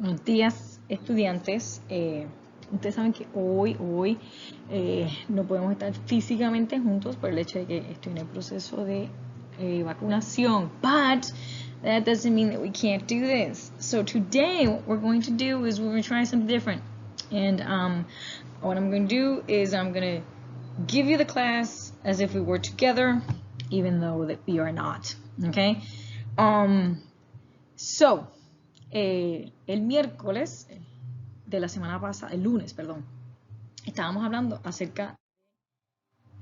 Buenos días, estudiantes. Ustedes saben que hoy no podemos estar físicamente juntos por el hecho de que estoy en el proceso de vacunación. But that doesn't mean that we can't do this. So today what we're going to do is we're going to try something different. And what I'm going to do is I'm going to give you the class as if we were together, even though that we are not. Okay? So, el miércoles de la semana pasada, el lunes, perdón, estábamos hablando acerca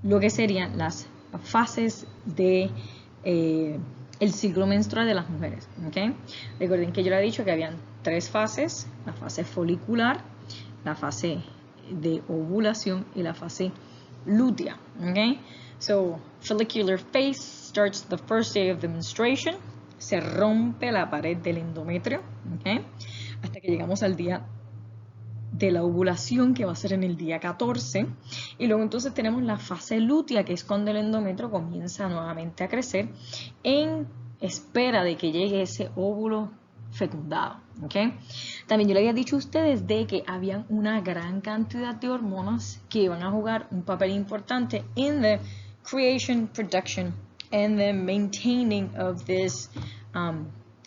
de lo que serían las fases de el ciclo menstrual de las mujeres. ¿Okay? Recuerden que yo les he dicho que habían 3 fases: la fase folicular, la fase de ovulación y la fase lútea. ¿Okay? So, follicular phase starts the first day of the menstruation. Se rompe la pared del endometrio, ¿okay? Hasta que llegamos al día de la ovulación, que va a ser en el día 14. Y luego entonces tenemos la fase lútea, que es cuando el endometrio comienza nuevamente a crecer en espera de que llegue ese óvulo fecundado. ¿Okay? También yo le había dicho a ustedes de que habían una gran cantidad de hormonas que iban a jugar un papel importante en the creation, production, and the maintaining of this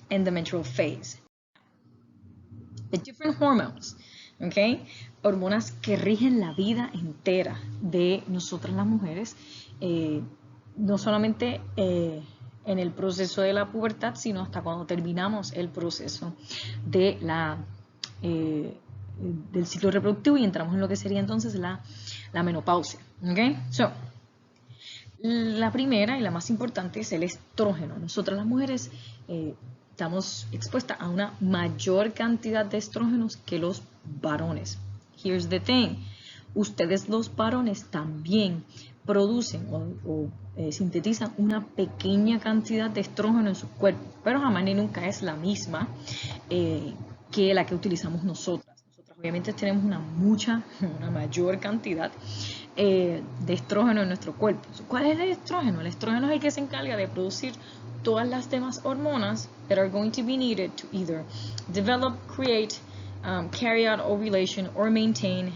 endometrial phase. The different hormones, okay? Hormonas que rigen la vida entera de nosotras las mujeres, no solamente en el proceso de la pubertad, sino hasta cuando terminamos el proceso de del ciclo reproductivo y entramos en lo que sería entonces la menopausia. Okay? So, la primera y la más importante es el estrógeno. Nosotras las mujeres estamos expuestas a una mayor cantidad de estrógenos que los varones. Here's the thing. Ustedes los varones también producen o sintetizan una pequeña cantidad de estrógeno en su cuerpo, pero jamás ni nunca es la misma que la que utilizamos nosotras. Nosotras obviamente tenemos una mayor cantidad de estrógeno en nuestro cuerpo. ¿Cuál es el estrógeno? El estrógeno es el que se encarga de producir todas las demás hormonas that are going to be needed to either develop, create, carry out ovulation or maintain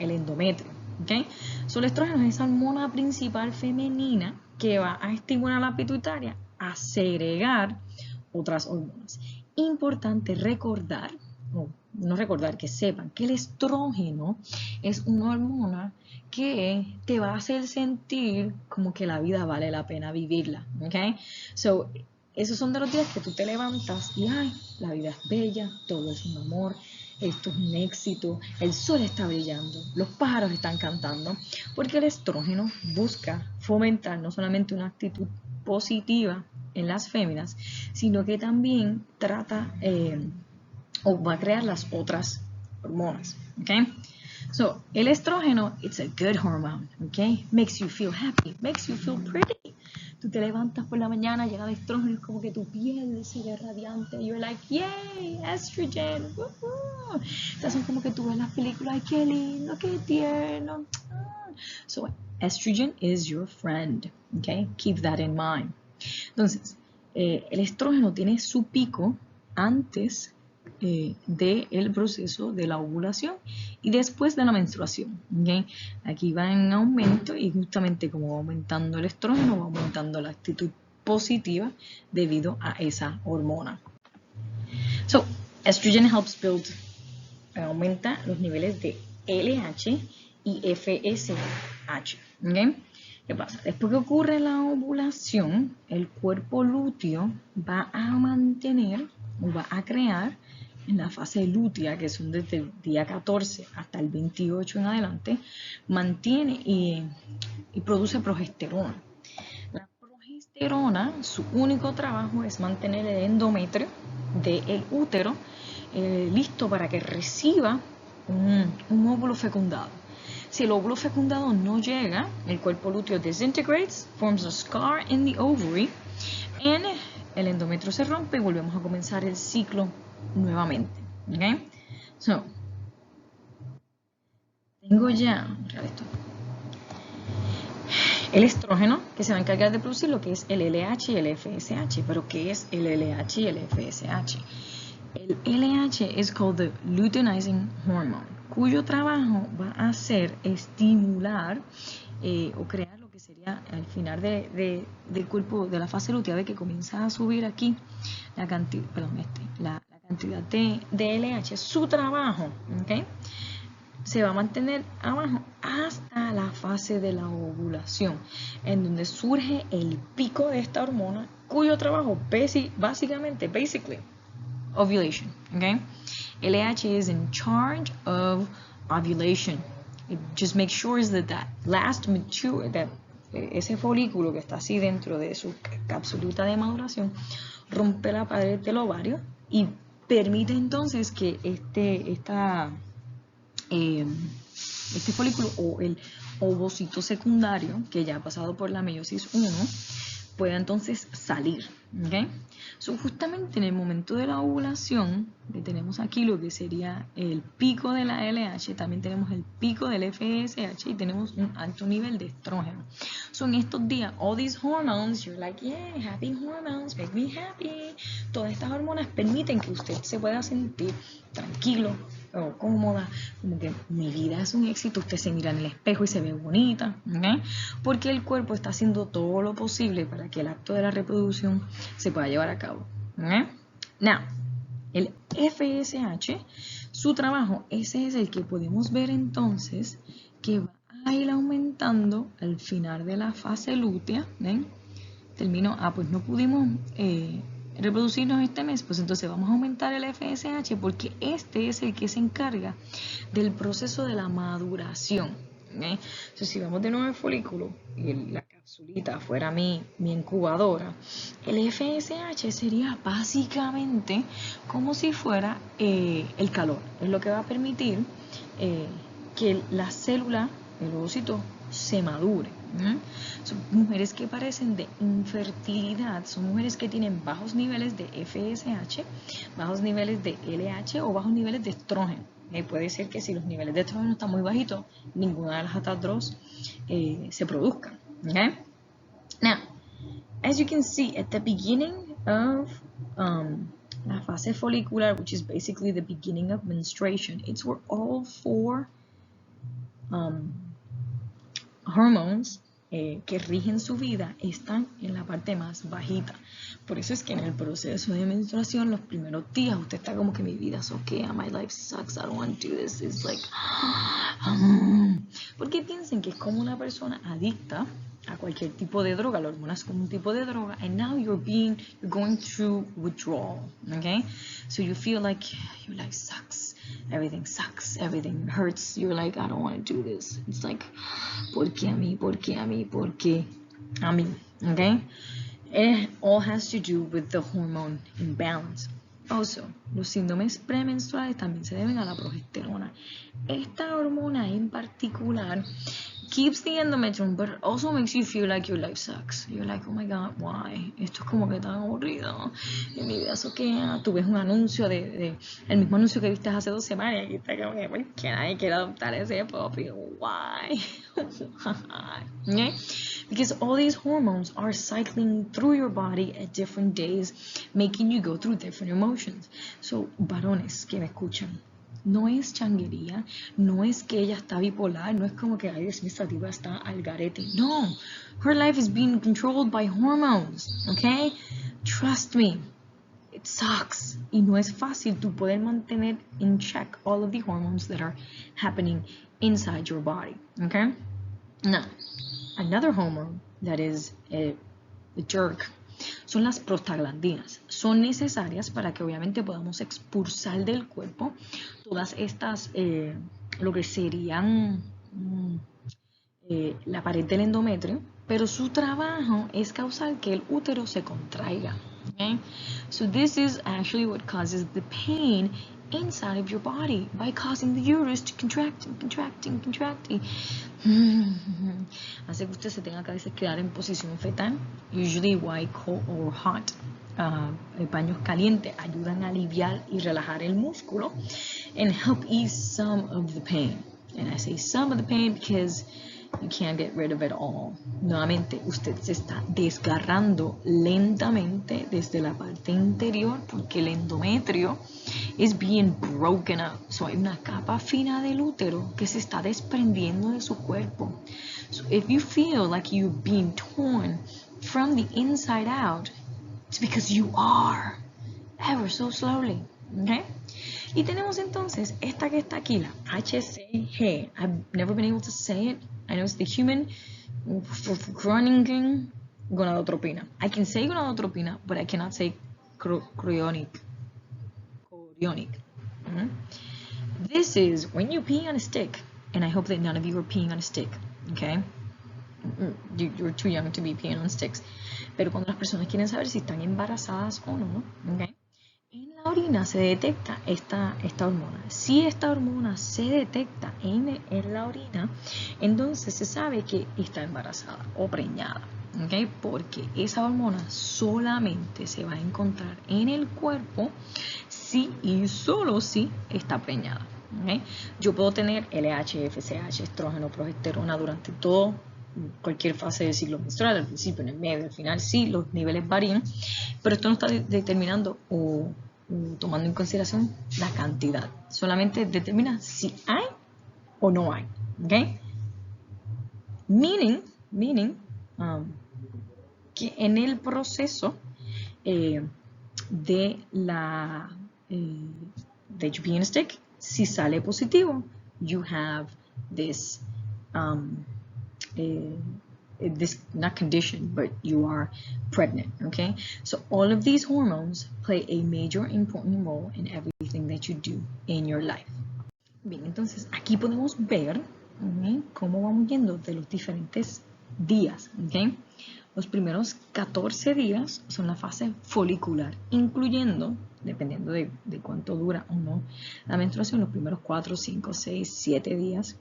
el endometrio. ¿Okay? So, el estrógeno es esa hormona principal femenina que va a estimular a la pituitaria a segregar otras hormonas. Importante recordar, que sepan que el estrógeno es una hormona que te va a hacer sentir como que la vida vale la pena vivirla. ¿Okay? So, esos son de los días que tú te levantas y ay, la vida es bella, todo es un amor, esto es un éxito, el sol está brillando, los pájaros están cantando, porque el estrógeno busca fomentar no solamente una actitud positiva en las féminas, sino que también trata o va a crear las otras hormonas. ¿Okay? So, el estrógeno, it's a good hormone, ¿okay? Makes you feel happy, makes you feel pretty. Tú te levantas por la mañana llena de estrógeno, es como que tu piel sigue radiante. You're like, yay, estrogen. Estas son como que tú ves las películas, ay, qué lindo, qué tierno. So, estrogen is your friend, okay? Keep that in mind. Entonces, el estrógeno tiene su pico antes del proceso de la ovulación y después de la menstruación. ¿Okay? Aquí va en aumento y justamente como va aumentando el estrógeno, va aumentando la actitud positiva debido a esa hormona. So, estrogen helps build, aumenta los niveles de LH y FSH. ¿Okay? ¿Qué pasa? Después que ocurre la ovulación, el cuerpo lúteo va a mantener o va a crear en la fase lútea, que son desde el día 14 hasta el 28 en adelante, mantiene y produce progesterona. La progesterona, su único trabajo es mantener el endometrio del útero listo para que reciba un óvulo fecundado. Si el óvulo fecundado no llega, el cuerpo lúteo disintegrates, forms a scar in the ovary, and el endometrio se rompe y volvemos a comenzar el ciclo nuevamente. ¿Okay? So, tengo ya el estrógeno que se va a encargar de producir lo que es el LH y el FSH. ¿Pero qué es el LH y el FSH? El LH es called the luteinizing hormone, cuyo trabajo va a ser estimular o crear lo que sería al final del cuerpo, de la fase lútea, de que comienza a subir aquí la cantidad, la cantidad de LH. Su trabajo, ¿okay? Se va a mantener abajo hasta la fase de la ovulación, en donde surge el pico de esta hormona, cuyo trabajo básicamente, ovulation, okay? LH is in charge of ovulation. It just makes sure that ese folículo que está así dentro de su capsulita de maduración rompe la pared del ovario y permite entonces que este folículo o el ovocito secundario, que ya ha pasado por la meiosis 1, pueda entonces salir. ¿Okay? So, justamente en el momento de la ovulación, que tenemos aquí lo que sería el pico de la LH, también tenemos el pico del FSH y tenemos un alto nivel de estrógeno. So, en estos días, all these hormones, you're like, yeah, happy hormones, make me happy. Todas estas hormonas permiten que usted se pueda sentir tranquilo o cómoda, como que mi vida es un éxito, usted se mira en el espejo y se ve bonita, ¿okay? Porque el cuerpo está haciendo todo lo posible para que el acto de la reproducción se pueda llevar a cabo. ¿Okay? Now, el FSH, su trabajo, ese es el que podemos ver entonces que va a ir aumentando al final de la fase lútea. ¿Ven? Terminó, pues no pudimos reproducirnos este mes, pues entonces vamos a aumentar el FSH porque este es el que se encarga del proceso de la maduración. ¿Okay? Entonces, si vamos de nuevo al folículo y la capsulita fuera mi incubadora, el FSH sería básicamente como si fuera el calor. Es lo que va a permitir que la célula, el ovocito, se madure. Son mujeres que parecen de infertilidad, son mujeres que tienen bajos niveles de FSH, bajos niveles de LH o bajos niveles de estrógeno. Puede ser que si los niveles de estrógeno están muy bajitos, ninguna de las otras dos se produzcan. Okay? Now, as you can see, at the beginning of la fase folicular, which is basically the beginning of menstruation, it's where all four hormones que rigen su vida están en la parte más bajita. Por eso es que en el proceso de menstruación, los primeros días, usted está como que mi vida es okay, my life sucks, I don't want to do this. It's like, porque piensen que es como una persona adicta a cualquier tipo de droga. La hormona es como un tipo de droga, and now you're going through withdrawal, okay? So you feel like your life sucks, everything hurts, you're like, I don't want to do this. It's like, ¿por qué a mí? ¿Por qué a mí? ¿Por qué a mí? Okay? It all has to do with the hormone imbalance. Also, los síndromes premenstruales también se deben a la progesterona. Esta hormona en particular keeps the endometrium, but it also makes you feel like your life sucks. You're like, oh my God, why? Esto es como que tan aburrido. En mi vida eso que tú ves un anuncio el mismo anuncio que viste hace 2 semanas y está como que, ¿por qué nadie quiere adoptar ese puppy? Why? Okay? Because all these hormones are cycling through your body at different days, making you go through different emotions. So, varones que me escuchan, no es changuería, no es que ella está bipolar, no es como que, ay, Dios mío, esta tipa está al garete. No, her life is being controlled by hormones, okay? Trust me, it sucks. Y no es fácil tú poder mantener in check all of the hormones that are happening inside your body, okay? Now, another hormone that is a jerk son las prostaglandinas. Son necesarias para que obviamente podamos expulsar del cuerpo todas estas, lo que serían la pared del endometrio, pero su trabajo es causar que el útero se contraiga. Okay? So this is actually what causes the pain inside of your body by causing the uterus to contract. Hace que usted se tenga que a veces quedar en posición fetal. Usually white, cold or hot. Paños calientes ayudan a aliviar y relajar el músculo and help ease some of the pain. And I say some of the pain because you can't get rid of it all. Nuevamente, usted se está desgarrando lentamente desde la parte interior porque el endometrio is being broken up. So hay una capa fina del útero que se está desprendiendo de su cuerpo. So if you feel like you're being torn from the inside out, it's because you are, ever so slowly. Okay? Y tenemos entonces esta que está aquí, la HCG. I've never been able to say it. I know it's the human gonadotropina. I can say gonadotropina, but I cannot say chorionic. This is when you pee on a stick, and I hope that none of you are peeing on a stick, okay? You're too young to be peeing on sticks. Pero cuando las personas quieren saber si están embarazadas o no, okay? En la orina se detecta esta hormona. Si esta hormona se detecta en la orina, entonces se sabe que está embarazada o preñada. ¿Okay? Porque esa hormona solamente se va a encontrar en el cuerpo si y solo si está preñada. ¿Okay? Yo puedo tener LH, FSH, estrógeno, progesterona durante cualquier fase del ciclo menstrual, al principio, en el medio, al final, sí, los niveles varían, pero esto no está determinando o tomando en consideración la cantidad, solamente determina si hay o no hay. ¿Okay? Meaning que en el proceso de you being a stick, si sale positivo, you have this not condition, but you are pregnant, okay? So all of these hormones play a major important role in everything that you do in your life. Bien, entonces aquí podemos ver, ¿okay?, cómo vamos yendo de los diferentes días, ¿okay? Los primeros 14 días son la fase folicular, incluyendo, dependiendo de cuánto dura o no la menstruación, los primeros 4, 5, 6, 7 días,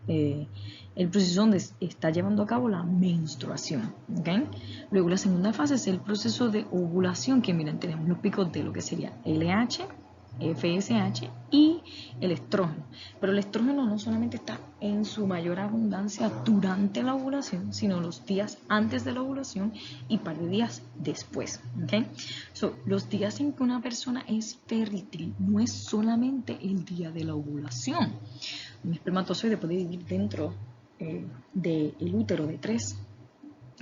el proceso donde está llevando a cabo la menstruación. ¿Okay? Luego la segunda fase es el proceso de ovulación, que miren, tenemos los picos de lo que sería LH, FSH y el estrógeno. Pero el estrógeno no solamente está en su mayor abundancia durante la ovulación, sino los días antes de la ovulación y par de días después. ¿Okay? So, los días en que una persona es fértil no es solamente el día de la ovulación. Un espermatozoide puede vivir dentro del útero de 3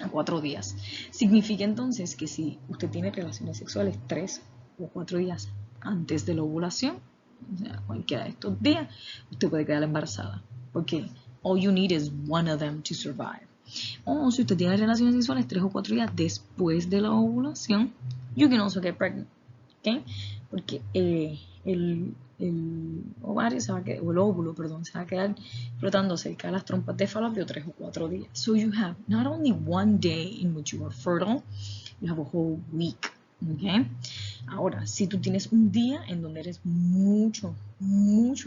a 4 días. Significa entonces que si usted tiene relaciones sexuales 3 o 4 días antes de la ovulación, o sea, cualquiera de estos días, usted puede quedar embarazada, porque all you need is one of them to survive. O si usted tiene relaciones sexuales 3 o 4 días después de la ovulación, you can also get pregnant, ¿okay? Porque el ovario se va a quedar, o el óvulo, perdón, se va a quedar flotando cerca de las trompas de Falopio 3 o 4 días. So you have not only one day in which you are fertile, you have a whole week. Okay. Ahora, si tú tienes un día en donde eres mucho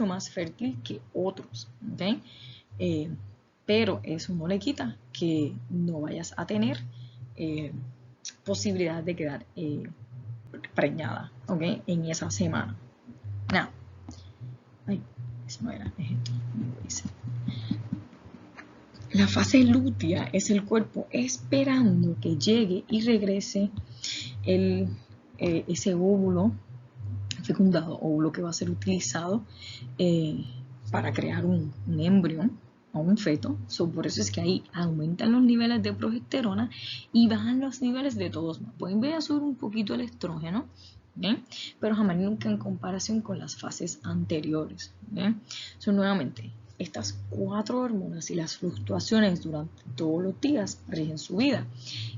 más fértil que otros, ¿okay? Pero eso no le quita que no vayas a tener posibilidad de quedar preñada, ¿okay?, en esa semana. Now, eso no era, la fase lútea es el cuerpo esperando que llegue y regrese ese óvulo fecundado, óvulo que va a ser utilizado para crear un embrión o un feto. So, por eso es que ahí aumentan los niveles de progesterona y bajan los niveles de todos más. Pueden ver a subir un poquito el estrógeno, ¿bien?, pero jamás nunca en comparación con las fases anteriores. ¿Bien? So, nuevamente, estas 4 hormonas y las fluctuaciones durante todos los días rigen su vida.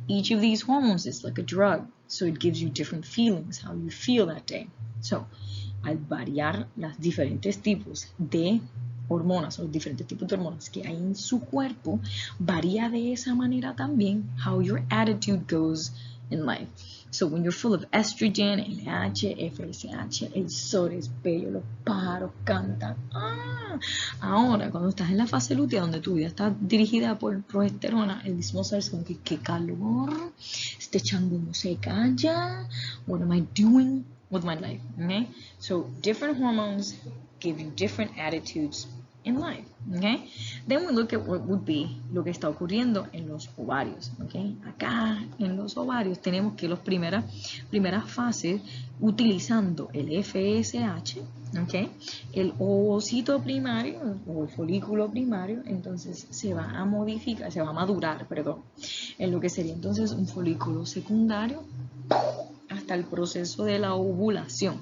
Each of these hormones is like a drug, so it gives you different feelings, how you feel that day. So, al variar los diferentes tipos de hormonas, o los diferentes tipos de hormonas que hay en su cuerpo, varía de esa manera también how your attitude goes in life. So when you're full of estrogen, LH, FSH, el sol es bello, los pájaros cantan. Ahora, cuando estás en la fase lútea, donde tu vida está dirigida por progesterona, el mismo sol es como que qué calor, este chango no se calla, what am I doing with my life? Okay? So different hormones give you different attitudes in life. Okay? Then we look at what would be lo que está ocurriendo en los ovarios. Okay? Acá en los ovarios tenemos que las primeras fases utilizando el FSH, okay, el ovocito primario o el folículo primario, entonces se va a modificar, se va a madurar, perdón, en lo que sería entonces un folículo secundario hasta el proceso de la ovulación.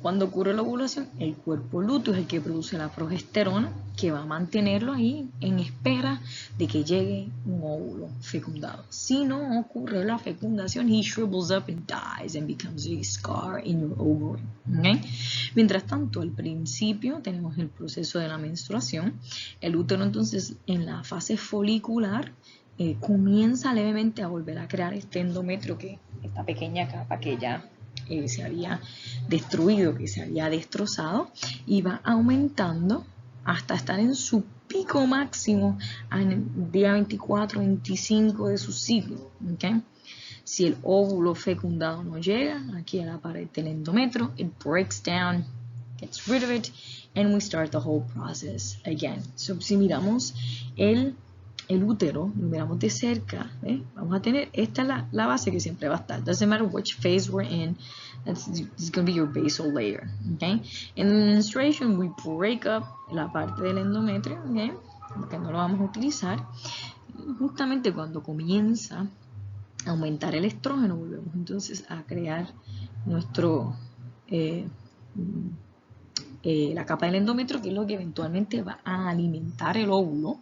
Cuando ocurre la ovulación, el cuerpo lúteo es el que produce la progesterona, que va a mantenerlo ahí en espera de que llegue un óvulo fecundado. Si no ocurre la fecundación, he shrivels up and dies and becomes a scar in your ovary. ¿Okay? Mientras tanto, al principio tenemos el proceso de la menstruación. El útero entonces en la fase folicular comienza levemente a volver a crear este endometrio, que esta pequeña capa que ya se había destruido, que se había destrozado, y va aumentando hasta estar en su pico máximo en el día 24-25 de su ciclo. ¿Okay? Si el óvulo fecundado no llega aquí a la pared del endometrio, it breaks down, gets rid of it, and we start the whole process again. So, si miramos el útero, lo miramos de cerca, vamos a tener, esta es la base que siempre va a estar. Doesn't matter which phase we're in, this is going to be your basal layer. Okay? In the menstruation, we break up la parte del endometrio, okay? Porque no lo vamos a utilizar. Justamente cuando comienza a aumentar el estrógeno, volvemos entonces a crear nuestro la capa del endometrio, que es lo que eventualmente va a alimentar el óvulo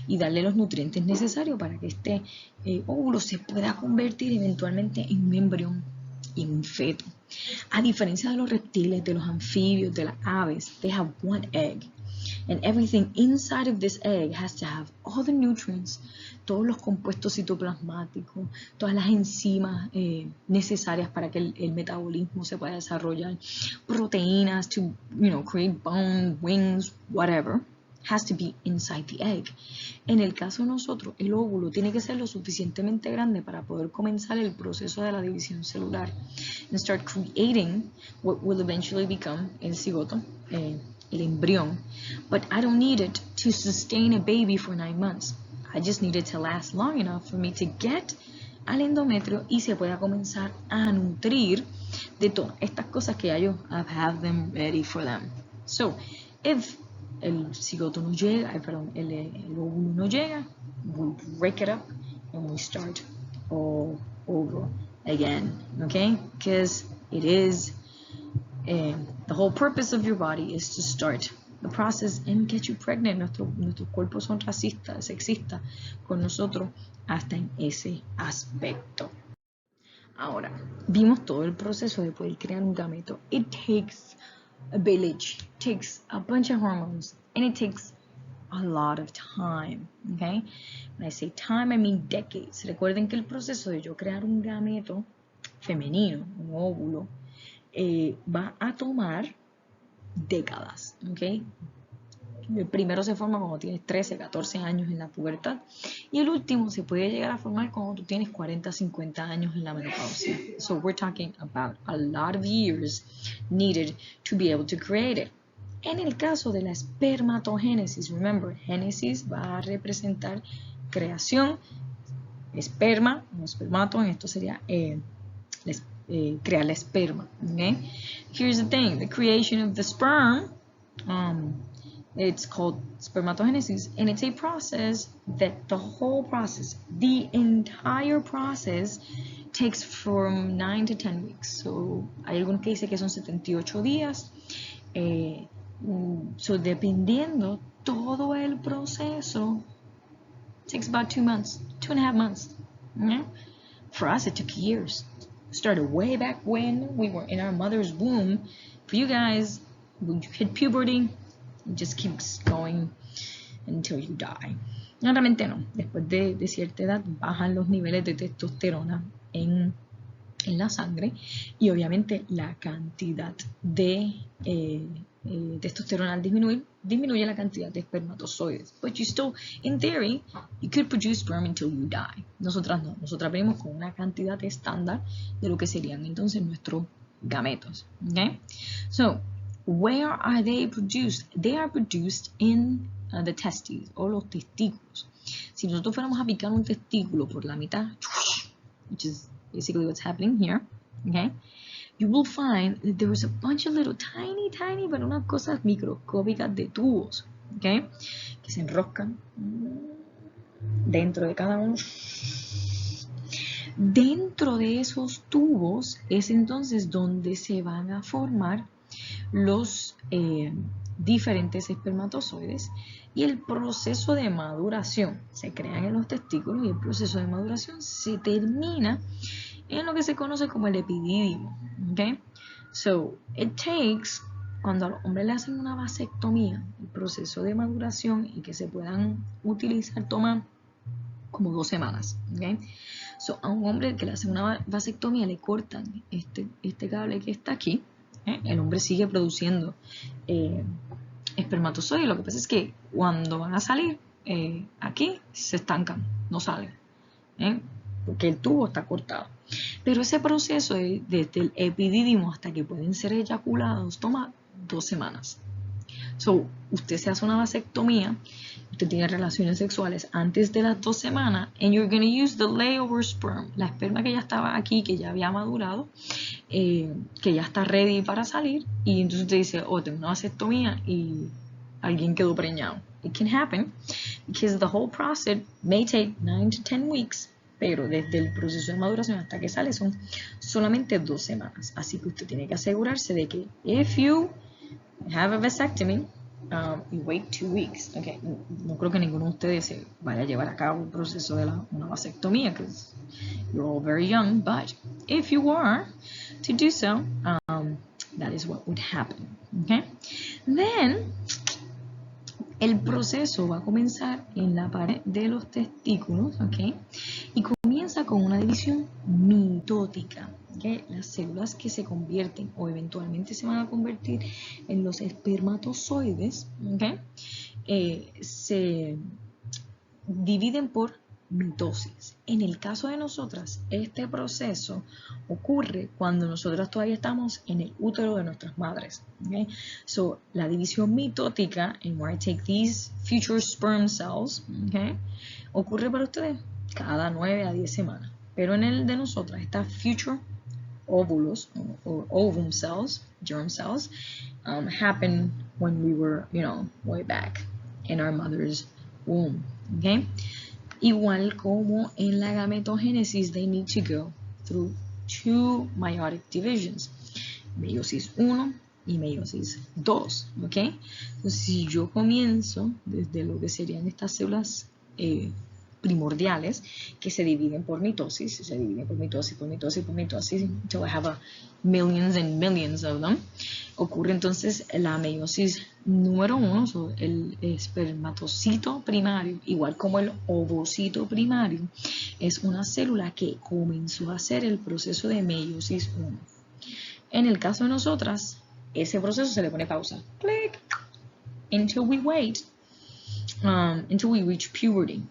y darle los nutrientes necesarios para que este óvulo se pueda convertir eventualmente en un embrión y en un feto. A diferencia de los reptiles, de los anfibios, de las aves, they have one egg. And everything inside of this egg has to have all the nutrients, todos los compuestos citoplasmáticos, todas las enzimas necesarias para que el metabolismo se pueda desarrollar, proteínas to, create bone, wings, whatever, has to be inside the egg. En el caso de nosotros, el óvulo tiene que ser lo suficientemente grande para poder comenzar el proceso de la división celular and start creating what will eventually become el cigoto, el embrión. But I don't need it to sustain a baby for 9 months. I just need it to last long enough for me to get al endometrio y se pueda comenzar a nutrir de todas estas cosas que ya yo have them ready for them. So, if el cigoto no llega, el óvulo no llega, we break it up and we start all over again, okay? Because it is the whole purpose of your body is to start the process and get you pregnant. Nuestros cuerpos son racistas, sexistas con nosotros hasta en ese aspecto. Ahora, vimos todo el proceso de poder crear un gameto. It takes a village, it takes a bunch of hormones, and it takes a lot of time, okay? When I say time, I mean decades. Recuerden que el proceso de yo crear un gameto femenino, un óvulo, va a tomar décadas, ¿ok? El primero se forma cuando tienes 13, 14 años en la pubertad y el último se puede llegar a formar cuando tú tienes 40, 50 años en la menopausia. So we're talking about a lot of years needed to be able to create it. En el caso de la espermatogénesis, remember, génesis va a representar creación, esperma, no espermato, esto sería crear la esperma. Okay? Here's the thing, the creation of the sperm, it's called spermatogenesis, and it's a process that the entire process takes from 9 to 10 weeks. So, hay algunos que dicen que son 78 días. So, dependiendo, todo el proceso takes about 2 months, 2.5 months. Okay? For us, it took years. Started way back when we were in our mother's womb. For you guys, when you hit puberty, it just keeps going until you die. Realmente no. Después de cierta edad bajan los niveles de testosterona en la sangre y obviamente la cantidad de testosterona al disminuye la cantidad de espermatozoides. But you still, in theory, you could produce sperm until you die. Nosotras no. Nosotras venimos con una cantidad estándar de lo que serían entonces nuestros gametos. Okay? So, Where are they produced? They are produced in the testes, o los testículos. Si nosotros fuéramos a picar un testículo por la mitad, which is basically what's happening here, okay, you will find that there is a bunch of little tiny, pero unas cosas microscópicas de tubos, okay, que se enroscan dentro de cada uno. Dentro de esos tubos es entonces donde se van a formar los diferentes espermatozoides, y el proceso de maduración se crean en los testículos, y el proceso de maduración se termina en lo que se conoce como el epidídimo. Okay? So, it takes, cuando a los hombres le hacen una vasectomía, el proceso de maduración y que se puedan utilizar toma como 2 semanas. Okay? So, a un hombre que le hacen una vasectomía le cortan este cable que está aquí. El hombre sigue produciendo espermatozoides. Lo que pasa es que cuando van a salir aquí se estancan, no salen, porque el tubo está cortado. Pero ese proceso desde el epidídimo hasta que pueden ser eyaculados toma 2 semanas. So, usted se hace una vasectomía, usted tiene relaciones sexuales antes de las 2 semanas, and you're going to use the layover sperm, la esperma que ya estaba aquí, que ya había madurado, que ya está ready para salir, y entonces usted dice, tengo una vasectomía y alguien quedó preñado. It can happen, because the whole process may take 9 to 10 weeks, pero desde el proceso de maduración hasta que sale son solamente 2 semanas. Así que usted tiene que asegurarse de que if you have a vasectomy, you wait 2 weeks. Okay. No creo que ninguno de ustedes se vaya a llevar a cabo el proceso de una vasectomía, because you're all very young, but if you are to do so, that is what would happen. Okay. Then, el proceso va a comenzar en la pared de los testículos, okay, y comienza con una división mitótica. Okay. Las células que se convierten o eventualmente se van a convertir en los espermatozoides, okay, se dividen por mitosis. En el caso de nosotras, este proceso ocurre cuando nosotras todavía estamos en el útero de nuestras madres. Okay? So, la división mitótica, and where I take these future sperm cells, okay, ocurre para ustedes cada 9 a 10 semanas. Pero en el de nosotras, estas future óvulos or ovum cells, germ cells, happen when we were, way back in our mother's womb. Okay? Igual como en la gametogénesis, they need to go through 2 meiotic divisions, meiosis 1 y meiosis 2, ¿ok? Entonces, si yo comienzo desde lo que serían estas células primordiales, que se dividen por mitosis, until I have millions and millions of them, ocurre entonces la meiosis número 1, el espermatocito primario, igual como el ovocito primario, es una célula que comenzó a hacer el proceso de meiosis 1. En el caso de nosotras, ese proceso se le pone pausa. Click. Until we wait, until we reach puberty.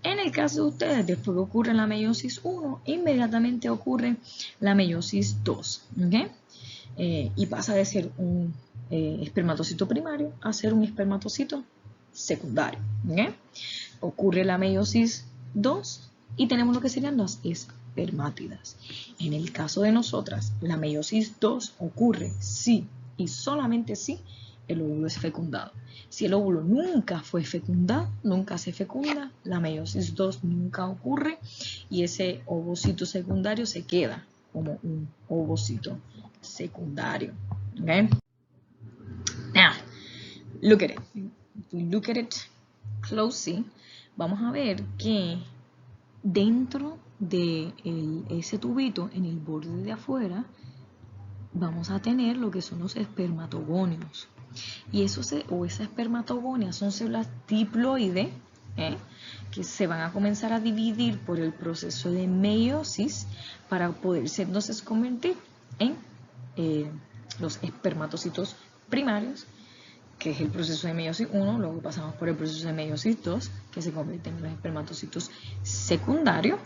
En el caso de ustedes, después que ocurre la meiosis 1, inmediatamente ocurre la meiosis 2. ¿Okay? Y pasa de ser un espermatocito primario a ser un espermatocito secundario. ¿Okay? Ocurre la meiosis 2 y tenemos lo que serían las espermátidas. En el caso de nosotras, la meiosis 2 ocurre si y solamente si el óvulo es fecundado. Si el óvulo nunca fue fecundado, nunca se fecunda, la meiosis 2 nunca ocurre y ese ovocito secundario se queda como un ovocito secundario. Okay? Now, look at it. If we look at it closely, vamos a ver que dentro de ese tubito, en el borde de afuera, vamos a tener lo que son los espermatogonios. Y esa espermatogonia son células diploides que se van a comenzar a dividir por el proceso de meiosis para poderse entonces convertir en los espermatocitos primarios, que es el proceso de meiosis 1, luego pasamos por el proceso de meiosis 2, que se convierten en los espermatocitos secundarios.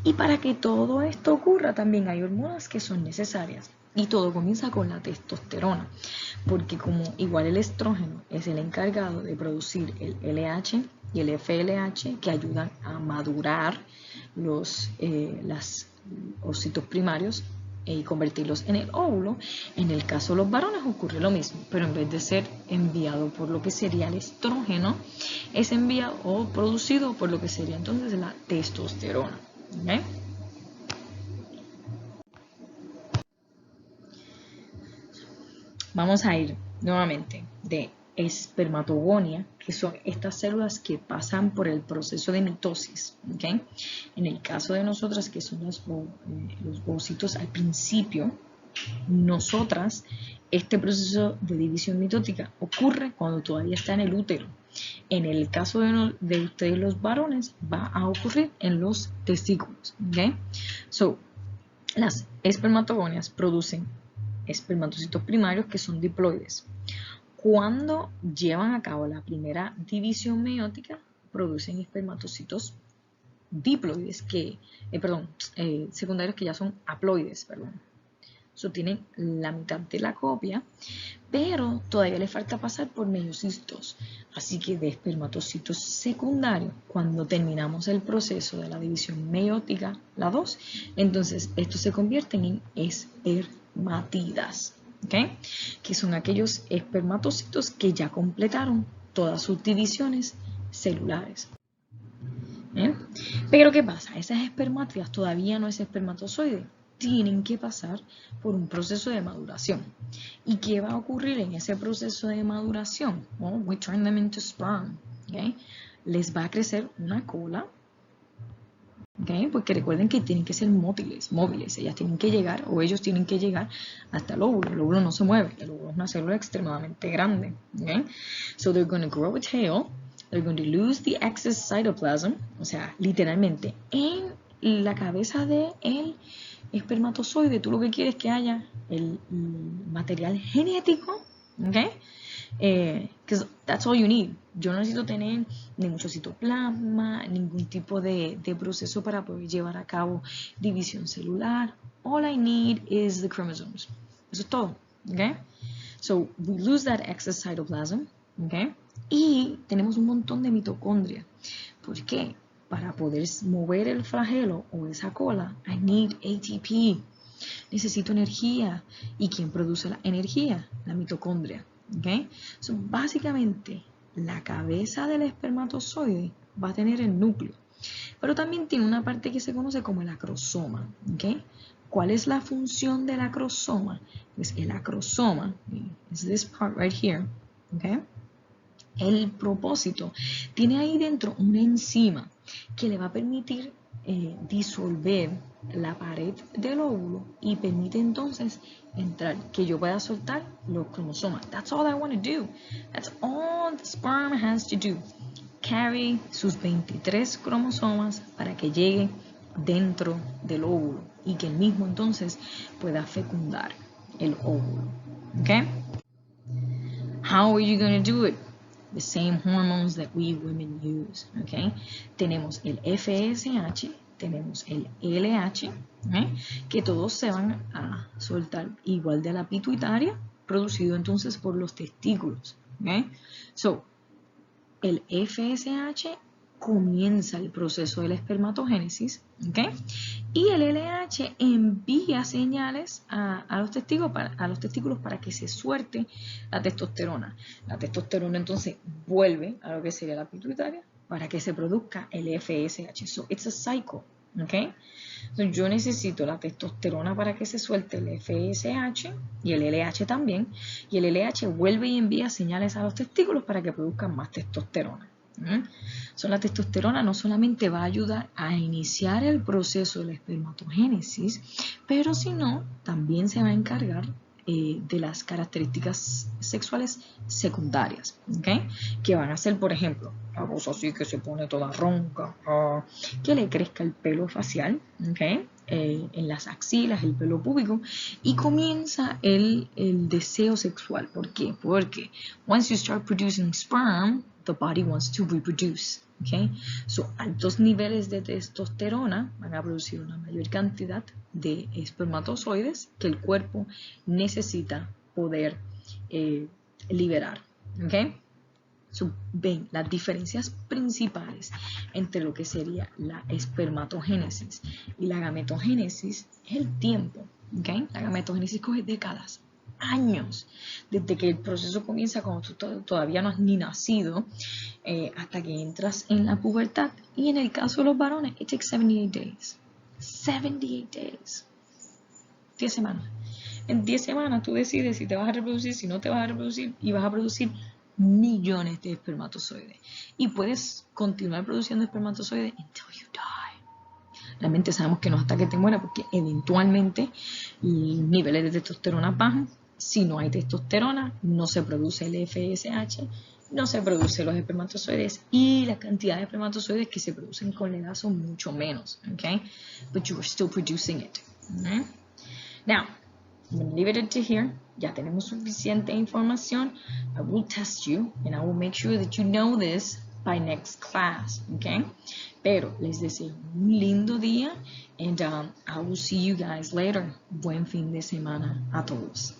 Y para que todo esto ocurra también hay hormonas que son necesarias. Y todo comienza con la testosterona. porque como igual el estrógeno es el encargado de producir el LH y el FLH que ayudan a madurar los ovocitos primarios y convertirlos en el óvulo. En el caso de los varones ocurre lo mismo, pero en vez de ser enviado por lo que sería el estrógeno, es enviado o producido por lo que sería entonces la testosterona. ¿Okay? Vamos a ir nuevamente de espermatogonia, que son estas células que pasan por el proceso de mitosis. ¿Okay? En el caso de nosotras, que son los ovocitos al principio, nosotras, este proceso de división mitótica ocurre cuando todavía está en el útero. En el caso de ustedes los varones, va a ocurrir en los testículos. ¿Okay? So, las espermatogonias producen espermatocitos primarios que son diploides. Cuando llevan a cabo la primera división meiótica, producen espermatocitos diploides secundarios que ya son haploides, So, tienen la mitad de la copia, pero todavía les falta pasar por meiosis 2. Así que de espermatocitos secundarios, cuando terminamos el proceso de la división meiótica, la 2, entonces estos se convierten en espermátidas, ¿okay? Que son aquellos espermatocitos que ya completaron todas sus divisiones celulares. Pero ¿qué pasa? Esas espermátidas todavía no es espermatozoide. Tienen que pasar por un proceso de maduración. ¿Y qué va a ocurrir en ese proceso de maduración? Well, we turn them into sperm. ¿Okay? Les va a crecer una cola. ¿Okay? Porque recuerden que tienen que ser móviles. Ellas tienen que llegar, o ellos tienen que llegar hasta el óvulo. El óvulo no se mueve. El óvulo es una célula extremadamente grande. ¿Okay? So they're going to grow a tail. They're going to lose the excess cytoplasm. O sea, literalmente, en la cabeza de él espermatozoide, tú lo que quieres es que haya el material genético, ¿ok? Because that's all you need. Yo no necesito tener ni mucho citoplasma, ningún tipo de proceso para poder llevar a cabo división celular. All I need is the chromosomes. Eso es todo, ¿ok? So, we lose that excess cytoplasm, ¿ok? Y tenemos un montón de mitocondria. ¿Por qué? Para poder mover el flagelo o esa cola, I need ATP. Necesito energía. ¿Y quién produce la energía? La mitocondria. ¿Okay? So, básicamente, la cabeza del espermatozoide va a tener el núcleo. Pero también tiene una parte que se conoce como el acrosoma. ¿Okay? ¿Cuál es la función del acrosoma? Pues el acrosoma, is this part right here. ¿Okay? El propósito tiene ahí dentro una enzima que le va a permitir disolver la pared del óvulo y permite entonces entrar, que yo pueda soltar los cromosomas. That's all I want to do. That's all the sperm has to do. Carry sus 23 cromosomas para que llegue dentro del óvulo y que el mismo entonces pueda fecundar el óvulo. Okay? How are you going to do it? The same hormones that we women use, ¿okay? Tenemos el FSH, tenemos el LH, ¿okay? Que todos se van a soltar igual de la pituitaria, producido entonces por los testículos, ¿okay? So, el FSH comienza el proceso de la espermatogénesis, ¿okay? Y el LH envía señales a los testículos para que se suelte la testosterona. La testosterona entonces vuelve a lo que sería la pituitaria para que se produzca el FSH. So it's a cycle, ¿okay? So, yo necesito la testosterona para que se suelte el FSH y el LH también. Y el LH vuelve y envía señales a los testículos para que produzcan más testosterona. So, la testosterona no solamente va a ayudar a iniciar el proceso de la espermatogénesis, pero sino también se va a encargar de las características sexuales secundarias, ¿okay? Que van a ser, por ejemplo, la voz así que se pone toda ronca, que le crezca el pelo facial, ¿okay? En las axilas, el pelo púbico, y comienza el deseo sexual. ¿Por qué? Porque once you start producing sperm, the body wants to reproduce. Okay? So, altos niveles de testosterona van a producir una mayor cantidad de espermatozoides que el cuerpo necesita poder liberar. ¿Ok? So, ven las diferencias principales entre lo que sería la espermatogénesis y la gametogénesis es el tiempo. ¿Okay? La gametogénesis coge décadas, años, desde que el proceso comienza cuando tú todavía no has ni nacido hasta que entras en la pubertad. Y en el caso de los varones, it takes 78 days. 78 days. 10 semanas. En 10 semanas tú decides si te vas a reproducir, si no te vas a reproducir, y vas a producir millones de espermatozoides. Y puedes continuar produciendo espermatozoides until you die. Realmente sabemos que no hasta que te mueras, porque eventualmente los niveles de testosterona bajan. Si no hay testosterona, no se produce el FSH, no se producen los espermatozoides, y la cantidad de espermatozoides que se producen con la edad son mucho menos. Okay? But you are still producing it. Okay? Now, I'm going to leave it to here. Ya tenemos suficiente información. I will test you and I will make sure that you know this by next class, okay? Pero les deseo un lindo día and I will see you guys later. Buen fin de semana a todos.